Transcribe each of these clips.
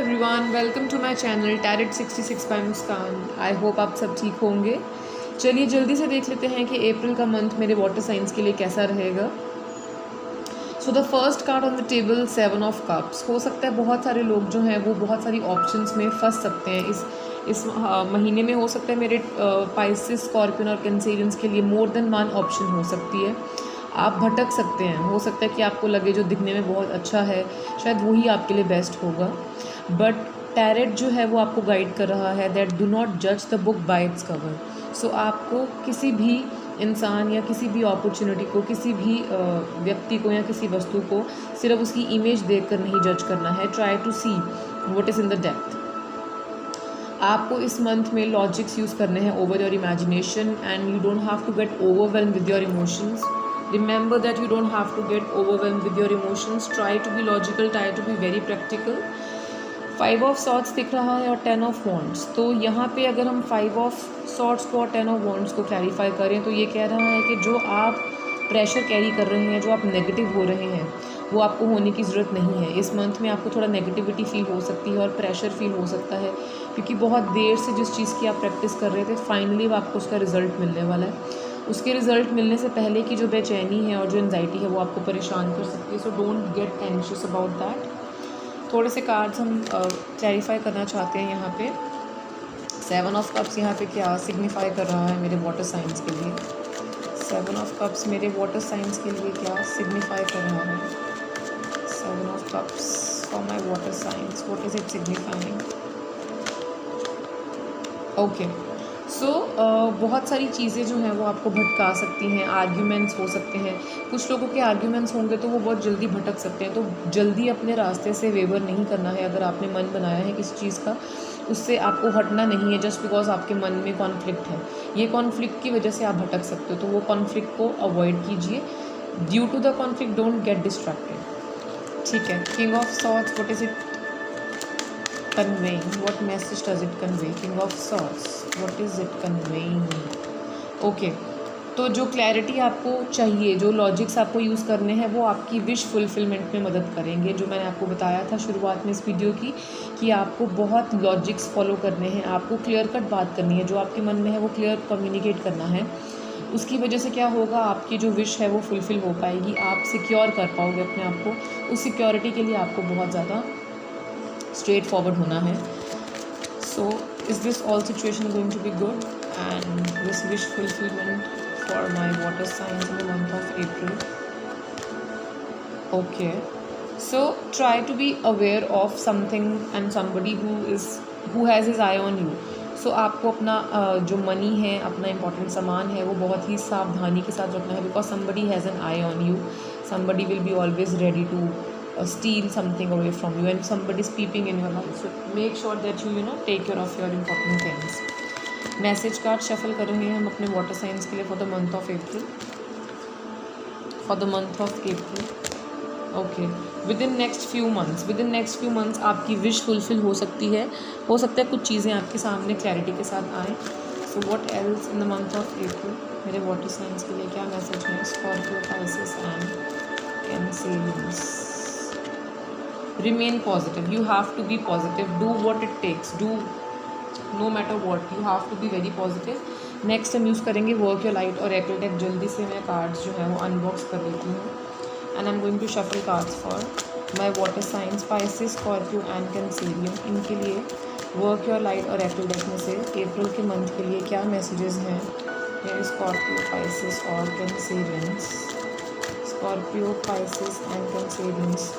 Everyone, welcome to my channel tarot 66 by Muskan. I hope आप सब ठीक होंगे। चलिए जल्दी से देख लेते हैं कि अप्रैल का मंथ मेरे वाटर साइंस के लिए कैसा रहेगा। So the first card on the table 7 of cups. हो सकता है बहुत सारे लोग जो हैं वो बहुत सारी ऑप्शंस में फंस सकते हैं इस महीने में। हो सकता है मेरे पाइसेस, स्कॉर्पियन और कैंसेरियंस के लिए मोर देन वन ऑप्शन हो सकती है। आप भटक सकते हैं। हो सकता है कि आपको लगे जो दिखने में बहुत अच्छा है शायद वही आपके लिए बेस्ट होगा, बट टैरेट जो है वो आपको गाइड कर रहा है दैट डू नॉट जज the book by its cover. So आपको किसी भी इंसान या किसी भी अपॉर्चुनिटी को, किसी भी व्यक्ति को या किसी वस्तु को सिर्फ उसकी इमेज देखकर नहीं जज करना है। Try to see what is in the depth. आपको इस मंथ में लॉजिक्स यूज़ करने हैं over your imagination and you don't have to get overwhelm with your emotions. Remember that you don't have to get overwhelmed with your emotions. Try to be logical, try to be very practical. 5 of swords दिख रहा है और 10 of wands. तो यहाँ पे अगर हम 5 of sorts को और 10 ऑफ वॉन्ड्स को क्लैरिफाई करें तो ये कह रहा है कि जो आप प्रेशर कैरी कर रहे हैं, जो आप नेगेटिव हो रहे हैं, वो आपको होने की ज़रूरत नहीं है। इस मंथ में आपको थोड़ा नेगेटिविटी फील हो सकती है और प्रेशर फील हो सकता है, क्योंकि बहुत देर से जिस चीज़ की आप प्रैक्टिस कर रहे थे फाइनली आपको उसका रिज़ल्ट मिलने वाला है। उसके रिज़ल्ट मिलने से पहले की जो बेचैनी है और जो एंजाइटी है वो आपको परेशान कर सकती है। So don't get anxious about that. थोड़े से कार्ड्स हम क्लैरिफाई करना चाहते हैं यहाँ पे। 7 ऑफ कप्स यहाँ पे क्या सिग्निफाई कर रहा है मेरे वाटर साइंस के लिए। 7 ऑफ कप्स मेरे वाटर साइंस के लिए क्या सिग्निफाई कर रहा है। 7 of cups for my water science, what is it signifying. Okay, so बहुत सारी चीज़ें जो हैं वो आपको भटका सकती हैं। आर्ग्यूमेंट्स हो सकते हैं, कुछ लोगों के आर्ग्यूमेंट्स होंगे तो वो बहुत जल्दी भटक सकते हैं। तो जल्दी अपने रास्ते से वेवर नहीं करना है। अगर आपने मन बनाया है किसी चीज़ का, उससे आपको हटना नहीं है जस्ट बिकॉज आपके मन में कॉन्फ्लिक्ट है। ये कॉन्फ्लिक्ट की वजह से आप भटक सकते हो, तो वो कॉन्फ्लिक्ट को अवॉइड कीजिए। Due to the conflict don't get distracted. ठीक है, king of swords, what is it conveying, what message does it convey? King of swords, what is it conveying? Okay, तो जो क्लैरिटी आपको चाहिए, जो लॉजिक्स आपको यूज़ करने हैं वो आपकी विश फुलफिलमेंट में मदद करेंगे। जो मैंने आपको बताया था शुरुआत में इस वीडियो की कि आपको बहुत लॉजिक्स फॉलो करने हैं, आपको क्लियर कट बात करनी है, जो आपके मन में है वो क्लियर कम्युनिकेट करना है। उसकी वजह से क्या होगा, आपकी जो विश है वो फुलफ़िल हो पाएगी। आप सिक्योर कर पाओगे अपने आप को। उस सिक्योरिटी के लिए आपको बहुत ज़्यादा स्ट्रेट फॉरवर्ड होना है। So is this all situation going to be good and this wish fulfilment for my water science in the month of April. Okay, so try to be aware of something and somebody who has his eye on you. So आपको अपना जो money है, अपना important सामान है, वो बहुत ही सावधानी के साथ रखना है, because somebody has an eye on you. Somebody will be always ready to steal something away from you and somebody is peeping in your life, so make sure that you take care of your important things. Message card shuffle कर रहे हैं हम अपने water science के लिए for the month of April. Okay, with in next few months आपकी wish fulfil हो सकती है। हो सकता है कुछ चीज़ें आपके सामने क्लैरिटी के साथ आएँ। So what else in the month of अप्रैल मेरे वाटर साइंस के लिए क्या मैसेज है। Scorpio, Pisces and Cancerians. Remain positive. You have to be positive. Do what it takes. Do no matter what. You have to be very positive. Next हम use करेंगे work your light और oracle deck. जल्दी से मैं cards जो है वो unbox कर लेती हूँ and I am going to shuffle cards for my water signs, Pisces, Scorpio and Cancerian. इनके लिए वर्क योर लाइट और ऑरेकल डेक में से अप्रैल के मंथ के लिए क्या मैसेजेस हैं। मेरे स्कॉर्पियो, पाइसेस और Cancerians. Scorpio, Pisces and Cancerians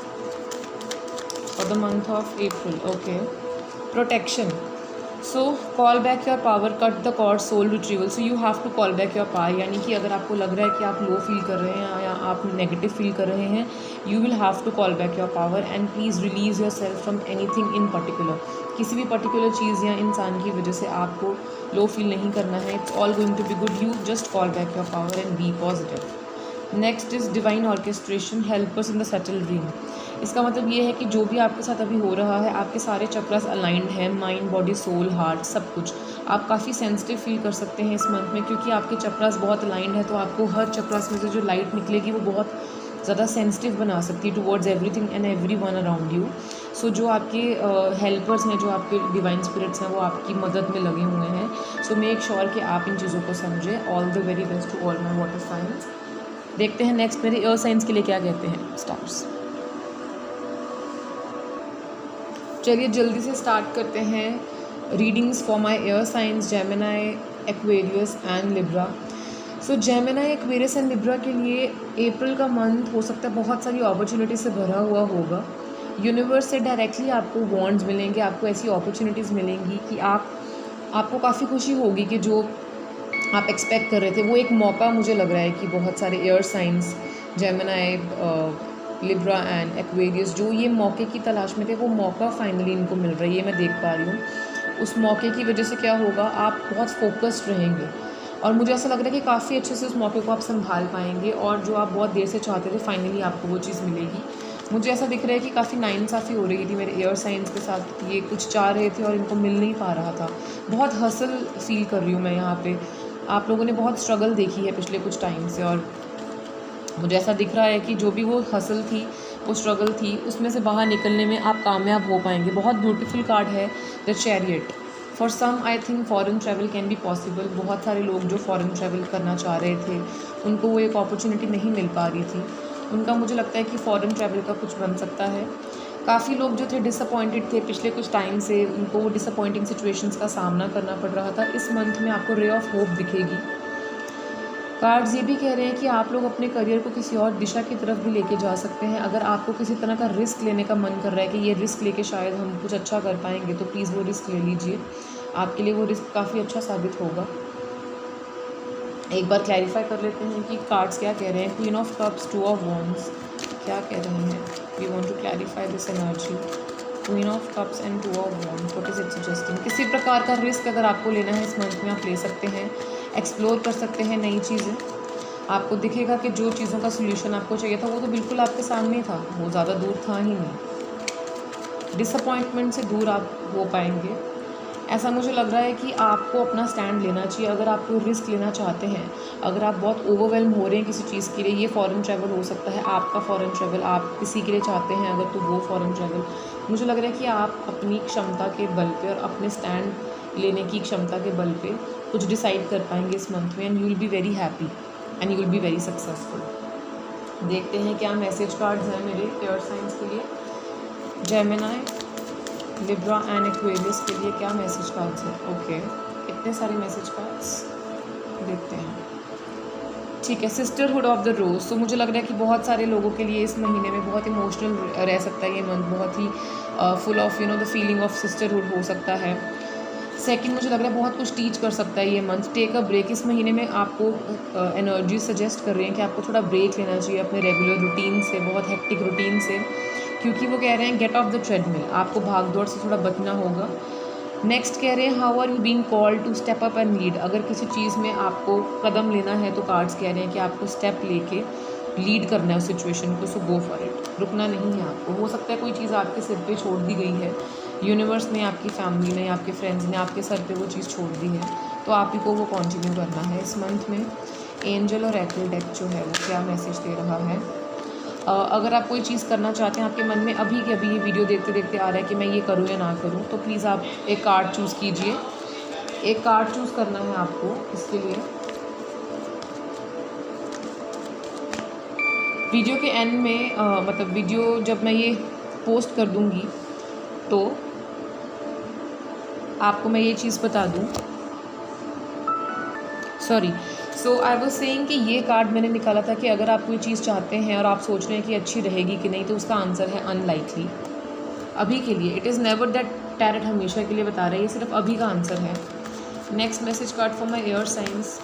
for the month of April. Okay, protection. So call back your power, cut the cord, soul retrieval. So you have to call back your power. यानी कि अगर आपको लग रहा है कि आप लो फील कर रहे हैं या आप नेगेटिव फील कर रहे हैं, you will have to call back your power and please release yourself from anything in particular. किसी भी पर्टिकुलर चीज़ या इंसान की वजह से आपको लो फील नहीं करना है। It's all going to be good. You just call back your power and be positive. Next is divine orchestration, help us in the subtle dream. इसका मतलब ये है कि जो भी आपके साथ अभी हो रहा है, आपके सारे चक्रास अलाइंड हैं, माइंड, बॉडी, सोल, हार्ट, सब कुछ। आप काफ़ी सेंसिटिव फील कर सकते हैं इस मंथ में, क्योंकि आपके चक्रास बहुत अलाइंड है। तो आपको हर चक्रास में से जो लाइट निकलेगी वो बहुत ज़्यादा सेंसिटिव बना सकती है towards everything and everyone around you. So जो आपके हेल्पर्स हैं, जो आपके डिवाइन स्पिरिट्स हैं, वो आपकी मदद में लगे हुए हैं। सो मेक श्योर कि आप इन चीज़ों को समझें। All the very best to all my water signs. देखते हैं नेक्स्ट मेरे एयर साइंस के लिए क्या कहते हैं स्टार्स। चलिए जल्दी से स्टार्ट करते हैं readings for my air science Gemini, Aquarius and Libra. So Gemini, Aquarius and Libra के लिए अप्रैल का मंथ हो सकता है बहुत सारी अपॉर्चुनिटी से भरा हुआ होगा। यूनिवर्स से डायरेक्टली आपको वॉन्ड्स मिलेंगे, आपको ऐसी अपॉर्चुनिटीज़ मिलेंगी कि आपको काफ़ी खुशी होगी कि जो आप एक्सपेक्ट कर रहे थे वो एक मौका, मुझे लग रहा है कि बहुत सारे air science Gemini, Libra and Aquarius जो ये मौके की तलाश में थे, वो मौका फाइनली इनको मिल रहा है, ये मैं देख पा रही हूँ। उस मौके की वजह से क्या होगा, आप बहुत फोकस्ड रहेंगे और मुझे ऐसा लग रहा है कि काफ़ी अच्छे से उस मौके को आप संभाल पाएंगे और जो आप बहुत देर से चाहते थे फाइनली आपको वो चीज़ मिलेगी। मुझे ऐसा दिख रहा है कि काफ़ी नाइंसाफ़ी हो रही थी मेरे एयर साइंस के साथ, ये कुछ चाह रहे थे और इनको मिल नहीं पा रहा था। बहुत हसल फील कर रही हूँ मैं यहाँ पे। आप लोगों ने बहुत स्ट्रगल देखी है पिछले कुछ टाइम से और मुझे ऐसा दिख रहा है कि जो भी वो हसल थी, वो स्ट्रगल थी, उसमें से बाहर निकलने में आप कामयाब हो पाएंगे। बहुत ब्यूटीफुल कार्ड है the chariot. For some I think foreign travel can be possible. बहुत सारे लोग जो फॉरेन ट्रैवल करना चाह रहे थे, उनको वो एक अपॉर्चुनिटी नहीं मिल पा रही थी, उनका मुझे लगता है कि फ़ॉरेन ट्रैवल का कुछ बन सकता है। काफ़ी लोग जो थे डिसअपॉइंटेड थे पिछले कुछ टाइम से, उनको वो डिसअपॉइंटिंग सिचुएशंस का सामना करना पड़ रहा था। इस मंथ में आपको रे ऑफ होप दिखेगी। कार्ड्स ये भी कह रहे हैं कि आप लोग अपने करियर को किसी और दिशा की तरफ भी लेके जा सकते हैं। अगर आपको किसी तरह का रिस्क लेने का मन कर रहा है कि ये रिस्क लेके शायद हम कुछ अच्छा कर पाएंगे, तो प्लीज़ वो रिस्क ले लीजिए। आपके लिए वो रिस्क काफ़ी अच्छा साबित होगा। एक बार क्लैरिफाई कर लेते हैं कि कार्ड्स क्या कह रहे हैं। Queen of cups, two of wands क्या कह रहे हैं। We want to clarify this energy. Queen of cups and two of wands, what is it suggesting. किसी प्रकार का रिस्क अगर आपको लेना है इस मंथ में, आप ले सकते हैं, एक्सप्लोर कर सकते हैं नई चीज़ें। आपको दिखेगा कि जो चीज़ों का सोल्यूशन आपको चाहिए था वो तो बिल्कुल आपके सामने था, वो ज़्यादा दूर था ही नहीं। डिसअपॉइंटमेंट से दूर आप हो पाएंगे, ऐसा मुझे लग रहा है कि आपको अपना स्टैंड लेना चाहिए। अगर आप कोई रिस्क लेना चाहते हैं, अगर आप बहुत ओवरवेलम हो रहे हैं किसी चीज़ के लिए, ये फॉरेन ट्रैवल हो सकता है, आपका फॉरेन ट्रैवल आप किसी के लिए चाहते हैं अगर, तो वो फॉरेन ट्रैवल, मुझे लग रहा है कि आप अपनी क्षमता के बल पे और अपने स्टैंड लेने की क्षमता के बल पे कुछ डिसाइड कर पाएंगे इस मंथ में, and you will be very happy and you will be very successful. देखते हैं क्या मैसेज कार्ड्स हैं मेरे एयर साइंस के लिए। जेमिनी, लिब्रा एंड एक्वेरियस के लिए क्या मैसेज कार्ड्स हैं। ओके, इतने सारे मैसेज कार्ड्स, देखते हैं। ठीक है, सिस्टरहुड ऑफ द रोज। तो मुझे लग रहा है कि बहुत सारे लोगों के लिए इस महीने में बहुत इमोशनल रह सकता है ये मंथ, बहुत ही full of the feeling of sisterhood हो सकता है। सेकंड, मुझे लग रहा है बहुत कुछ टीच कर सकता है ये मंथ। Take a break. इस महीने में आपको एनर्जी सजेस्ट कर रही हैं कि आपको थोड़ा ब्रेक लेना चाहिए अपने रेगुलर रूटीन से, बहुत हेक्टिक रूटीन से, क्योंकि वो कह रहे हैं गेट ऑफ द ट्रेडमिल, आपको भाग दौड़ से थोड़ा बचना होगा। नेक्स्ट कह रहे हैं how are you being called to step up and lead. अगर किसी चीज़ में आपको कदम लेना है तो कार्ड्स कह रहे हैं कि आपको स्टेप लेके लीड करना है उस सिचुएशन को, सो गो फॉर इट। रुकना नहीं है आपको। हो सकता है कोई चीज़ आपके सिर पे छोड़ दी गई है, यूनिवर्स ने, आपकी फैमिली ने, आपके फ्रेंड्स ने आपके सर पे वो चीज़ छोड़ दी है, तो आप ही को वो कंटिन्यू करना है इस मंथ में। एंजल और एक्ल डेक जो है वो क्या मैसेज दे रहा है। अगर आप कोई चीज़ करना चाहते हैं, आपके मन में अभी के अभी ये वीडियो देखते देखते आ रहा है कि मैं ये करूँ या ना करूँ, तो प्लीज़ आप एक कार्ड चूज़ कीजिए। एक कार्ड चूज़ करना है आपको इसके लिए। वीडियो के एंड में मतलब वीडियो जब मैं ये पोस्ट कर दूँगी तो आपको मैं ये चीज़ बता दूँ, sorry, so I was saying कि ये कार्ड मैंने निकाला था कि अगर आप कोई चीज़ चाहते हैं और आप सोच रहे हैं कि अच्छी रहेगी कि नहीं, तो उसका आंसर है अनलाइकली। अभी के लिए, it is never that tarot हमेशा के लिए बता रहा है, ये सिर्फ अभी का आंसर है। Next message card for my air science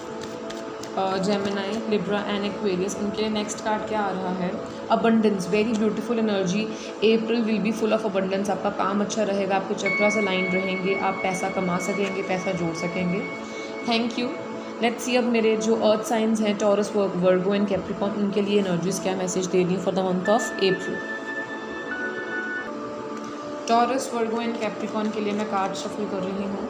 Gemini, Libra and Aquarius, इनके लिए नेक्स्ट कार्ड क्या आ रहा है। Abundance, very beautiful energy. April will be full of abundance. आपका काम अच्छा रहेगा, आपके चक्रास अलाइन रहेंगे, आप पैसा कमा सकेंगे, पैसा जोड़ सकेंगे। Thank you. लेट्स सी अब मेरे जो अर्थ साइंस हैं, टॉरस, वर्गो एंड कैप्रिकॉन, उनके लिए एनर्जीज क्या मैसेज दे रही for the month of April. Taurus, Virgo and Capricorn के लिए मैं कार्ड शफल कर रही हूँ।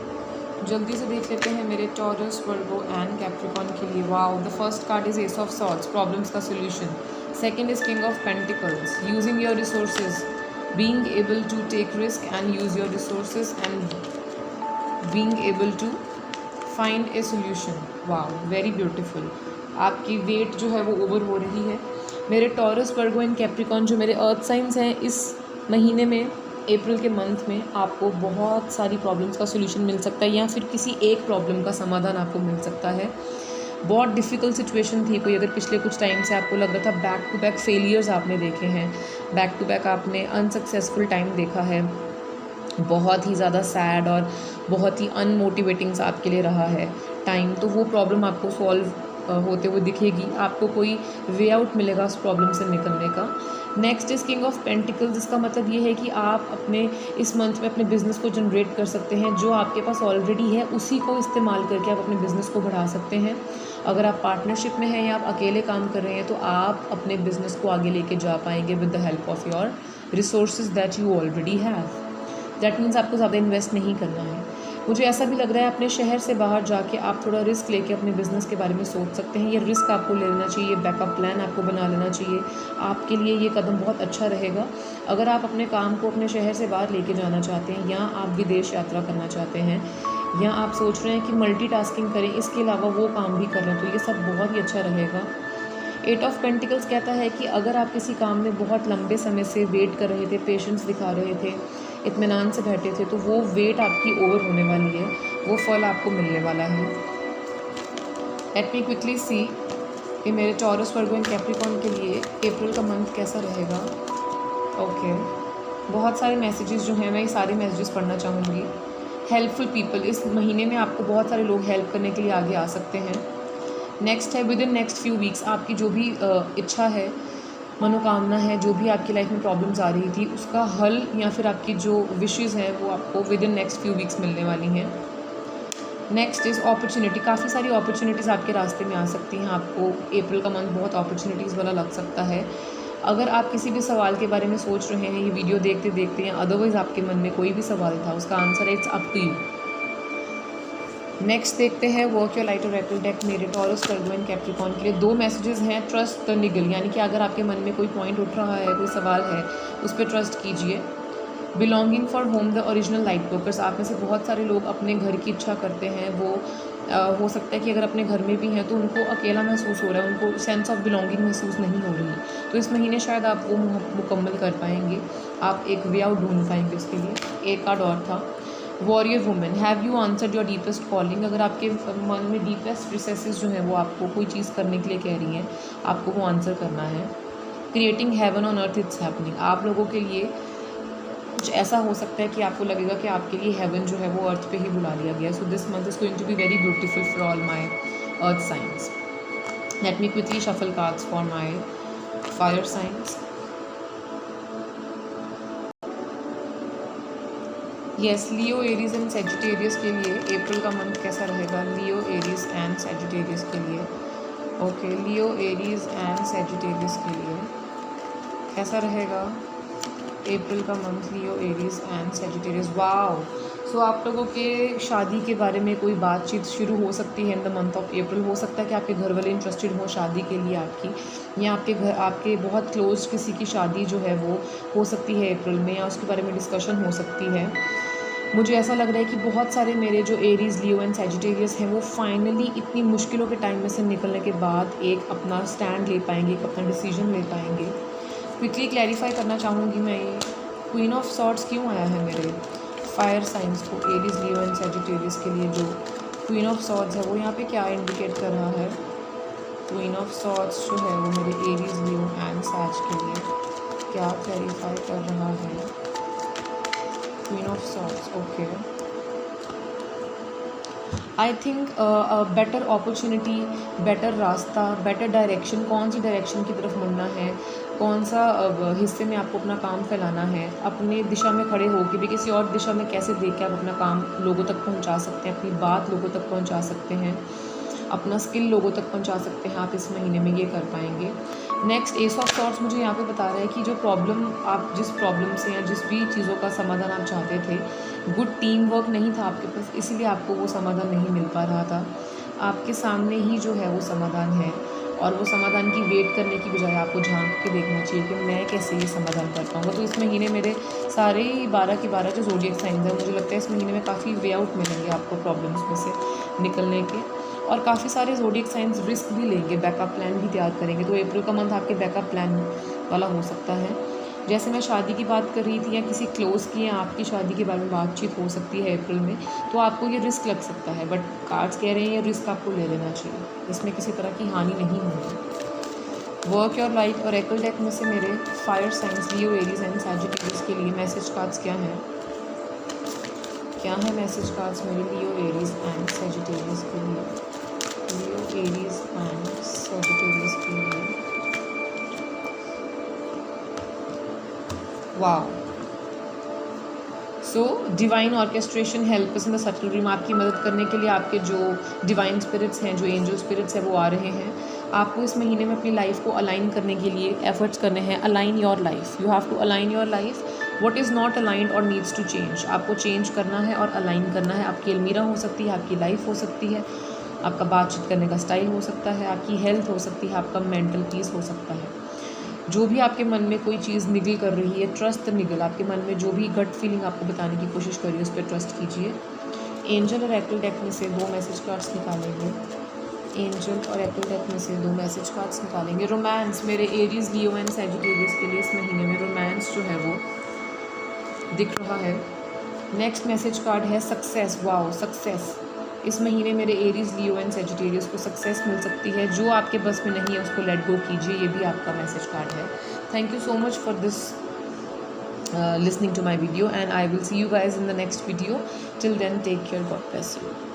जल्दी से देख लेते हैं मेरे टॉरस, वर्गो एंड कैप्रिकॉन के लिए। Wow, the first card is ace of swords, problems का solution. Second is king of pentacles, using your resources being able to take risk and use your resources and being able to find a solution. Wow, very beautiful. आपकी weight जो है वो over हो रही है। मेरे Taurus, Virgo and Capricorn जो मेरे अर्थ साइंस हैं, इस महीने में, अप्रैल के मंथ में आपको बहुत सारी प्रॉब्लम्स का सोल्यूशन मिल सकता है, या फिर किसी एक प्रॉब्लम का समाधान आपको मिल सकता है। बहुत डिफ़िकल्ट सिचुएशन थी कोई, अगर पिछले कुछ टाइम से आपको लग रहा था, बैक टू बैक फेलियर्स आपने देखे हैं, बैक टू बैक आपने अनसक्सेसफुल टाइम देखा है, बहुत ही ज़्यादा सैड और बहुत ही अनमोटिवेटिंग आपके लिए रहा है टाइम, तो वो प्रॉब्लम आपको सॉल्व होते हुए दिखेगी। आपको कोई वे आउट मिलेगा उस प्रॉब्लम से निकलने का। Next is king of pentacles. इसका मतलब ये है कि आप अपने इस मंथ में अपने बिज़नेस को जनरेट कर सकते हैं। जो आपके पास ऑलरेडी है उसी को इस्तेमाल करके आप अपने बिज़नेस को बढ़ा सकते हैं। अगर आप पार्टनरशिप में हैं या आप अकेले काम कर रहे हैं तो आप अपने बिज़नेस को आगे लेके जा पाएंगे with the help of your resources that you already have. That means आपको ज़्यादा इन्वेस्ट नहीं करना है। मुझे ऐसा भी लग रहा है अपने शहर से बाहर जाके आप थोड़ा रिस्क लेके अपने बिज़नेस के बारे में सोच सकते हैं। ये रिस्क आपको ले लेना चाहिए, बैकअप प्लान आपको बना लेना चाहिए। आपके लिए ये कदम बहुत अच्छा रहेगा। अगर आप अपने काम को अपने शहर से बाहर लेके जाना चाहते हैं, या आप विदेश यात्रा करना चाहते हैं, या आप सोच रहे हैं कि मल्टीटास्किंग करें, इसके अलावा वो काम भी कर लें, तो ये सब बहुत ही अच्छा रहेगा। 8 ऑफ पेंटिकल्स कहता है कि अगर आप किसी काम में बहुत लंबे समय से वेट कर रहे थे, पेशेंस दिखा रहे थे, इत्मीनान से बैठे थे, तो वो वेट आपकी ओवर होने वाली है, वो फल आपको मिलने वाला है। लेट मी क्विकली सी कि मेरे टॉरस, वर्गो एंड कैप्रिकॉन के लिए अप्रैल का मंथ कैसा रहेगा। ओके, बहुत सारे मैसेजेस जो हैं, मैं ये सारे मैसेजेस पढ़ना चाहूँगी। हेल्पफुल पीपल, इस महीने में आपको बहुत सारे लोग हेल्प करने के लिए आगे आ सकते हैं। नेक्स्ट है with in next few weeks, आपकी जो भी इच्छा है, मनोकामना है, जो भी आपकी लाइफ में प्रॉब्लम्स आ रही थी, उसका हल या फिर आपकी जो विशेज़ हैं वो आपको with in next few weeks मिलने वाली हैं। Next is opportunity. काफ़ी सारी अपॉर्चुनिटीज़ आपके रास्ते में आ सकती हैं। आपको अप्रैल का मंथ बहुत अपॉर्चुनिटीज़ वाला लग सकता है। अगर आप किसी भी सवाल के बारे में सोच रहे हैं ये वीडियो देखते देखते, या अदरवाइज़ आपके मन में कोई भी सवाल था, उसका answer it's up to you. Next देखते हैं work your light oracle deck मेरे टॉरस, वर्गो एंड कैप्रिकॉन के लिए। 2 मैसेजेस हैं। ट्रस्ट द निगल, यानी कि अगर आपके मन में कोई पॉइंट उठ रहा है, कोई सवाल है, उस पर ट्रस्ट कीजिए। Belonging for home the original light workers, आप में से बहुत सारे लोग अपने घर की इच्छा करते हैं। वो हो सकता है कि अगर अपने घर में भी हैं तो उनको अकेला महसूस हो रहा है, उनको सेंस ऑफ बिलोंगिंग महसूस नहीं हो रही, तो इस महीने शायद आप वो मुकम्मल कर पाएंगे, आप एक वे आउट ढूंढ पाएंगे उसके लिए। एक कार्ड और था, warrior women, have you answered your deepest calling. अगर आपके मन में डीपेस्ट रिसेसेस जो हैं वो आपको कोई चीज़ करने के लिए कह रही हैं, आपको वो आंसर करना है। Creating heaven on earth, it's happening. आप लोगों के लिए कुछ ऐसा हो सकता है कि आपको लगेगा कि आपके लिए हेवन जो है वो अर्थ पे ही बुला लिया गया। So this month is going to be very beautiful for all my earth signs. Let me quickly shuffle cards for my fire signs. Yes, Leo, Aries and Sagittarius के लिए अप्रैल का मंथ कैसा रहेगा। लियो, एरीज एंड सेजिटेरियस के लिए। Okay, Leo, Aries and Sagittarius के लिए कैसा रहेगा अप्रैल का month. Leo, Aries and Sagittarius. Wow, so आप लोगों के शादी के बारे में कोई बातचीत शुरू हो सकती है इन द मंथ ऑफ अप्रैल। हो सकता है कि आपके घर वाले इंटरेस्टेड हो शादी के लिए आपकी, या आपके बहुत क्लोज किसी की शादी जो है वो हो सकती है अप्रैल में, या उसके बारे में डिस्कशन हो सकती है। मुझे ऐसा लग रहा है कि बहुत सारे मेरे जो एरीज, लियो एंड सेजिटेरियस हैं वो फाइनली इतनी मुश्किलों के टाइम में से निकलने के बाद एक अपना स्टैंड ले पाएंगे, एक अपना डिसीजन ले पाएंगे। क्विकली क्लैरिफाई करना चाहूँगी मैं, ये क्वीन ऑफ सॉर्ड्स क्यों आया है मेरे फायर साइंस को, एरीज, लियो एंड सेजिटेरियस के लिए। जो क्वीन ऑफ सॉर्ड्स है वो यहाँ पे क्या इंडिकेट कर रहा है। क्वीन ऑफ सॉर्ड्स जो है वो मेरे एरीज, लियो एंड सैज के लिए क्या क्लैरिफाई कर रहा है। Queen of swords, okay. I think better opportunity, better रास्ता, बेटर डायरेक्शन, कौन सी डायरेक्शन की तरफ मुड़ना है, कौन सा हिस्से में आपको अपना काम फैलाना है, अपने दिशा में खड़े होकर भी किसी और दिशा में कैसे देख के आप अपना काम लोगों तक पहुंचा सकते हैं, अपनी बात लोगों तक पहुंचा सकते हैं, अपना स्किल लोगों तक पहुंचा सकते हैं, आप इस महीने में ये कर पाएंगे। नेक्स्ट, एस ऑफ सॉर्ड्स मुझे यहाँ पे बता रहा है कि जो प्रॉब्लम, आप जिस प्रॉब्लम से या जिस भी चीज़ों का समाधान आप चाहते थे, गुड टीम वर्क नहीं था आपके पास, इसीलिए आपको वो समाधान नहीं मिल पा रहा था। आपके सामने ही जो है वो समाधान है, और वो समाधान की वेट करने की बजाय आपको झांक के देखना चाहिए कि मैं कैसे ये समाधान कर पाऊँगा। तो इस महीने मेरे सारे ही 12 के 12 जो ज़ोडिएक साइंस हैं, मुझे लगता है इस महीने में काफ़ी वे आउट मिलेंगे आपको प्रॉब्लम्स में से निकलने के। और काफ़ी सारे ज़ोडिएक साइंस रिस्क भी लेंगे, बैकअप प्लान भी तैयार करेंगे। तो अप्रैल का मंथ आपके बैकअप प्लान वाला हो सकता है। जैसे मैं शादी की बात कर रही थी या किसी क्लोज़ की या आपकी शादी के बारे में बातचीत हो सकती है अप्रैल में, तो आपको ये रिस्क लग सकता है, बट कार्ड्स कह रहे हैं ये रिस्क आपको ले लेना चाहिए, इसमें किसी तरह की हानि नहीं होगी। वर्क योर लाइफ और एकल डेक में से मेरे fire science Leo Aries and Sagittarius के लिए मैसेज कार्ड्स क्या हैं? क्या है मैसेज कार्ड्स मेरे लियो एरीज एंड सैजिटेरियस के लिए? लियो एरीज एंड सैजिटेरियस के लिए wow. So divine orchestration help us in the subtle dream, आपकी मदद करने के लिए आपके जो डिवाइन स्पिरिट्स हैं, जो एंजल स्पिरिट्स हैं, वो आ रहे हैं। आपको इस महीने में अपनी लाइफ को अलाइन करने के लिए एफर्ट्स करने हैं। Align your life, you have to align your life. What is not aligned और नीड्स टू चेंज, आपको चेंज करना है और अलाइन करना है। आपकी अलमीरा हो सकती है, आपकी लाइफ हो सकती है, आपका बातचीत करने का स्टाइल हो सकता है, आपकी हेल्थ हो सकती है, आपका मेंटल पीस हो सकता है। जो भी आपके मन में कोई चीज़ निगल कर रही है, ट्रस्ट निगल, आपके मन में जो भी गट फीलिंग आपको बताने की कोशिश कर रही है उस पर ट्रस्ट कीजिए। एंजल और एकल डेक में से 2 मैसेज कार्ड्स निकालेंगे। एंजल और एकल डेक में से 2 मैसेज कार्ड्स निकालेंगे। रोमांस मेरे एरीज लियो एंड सैजिटेरियस के लिए इस महीने में रोमांस जो है वो दिख रहा है। नेक्स्ट मैसेज कार्ड है सक्सेस। Wow, success. इस महीने मेरे एरीज लियो एंड सैजिटेरियस को सक्सेस मिल सकती है। जो आपके बस में नहीं है उसको लेट गो कीजिए, ये भी आपका मैसेज कार्ड है। Thank you so much for this listening to my video, and I will see you guys in the next video. Till then, take care. God bless you.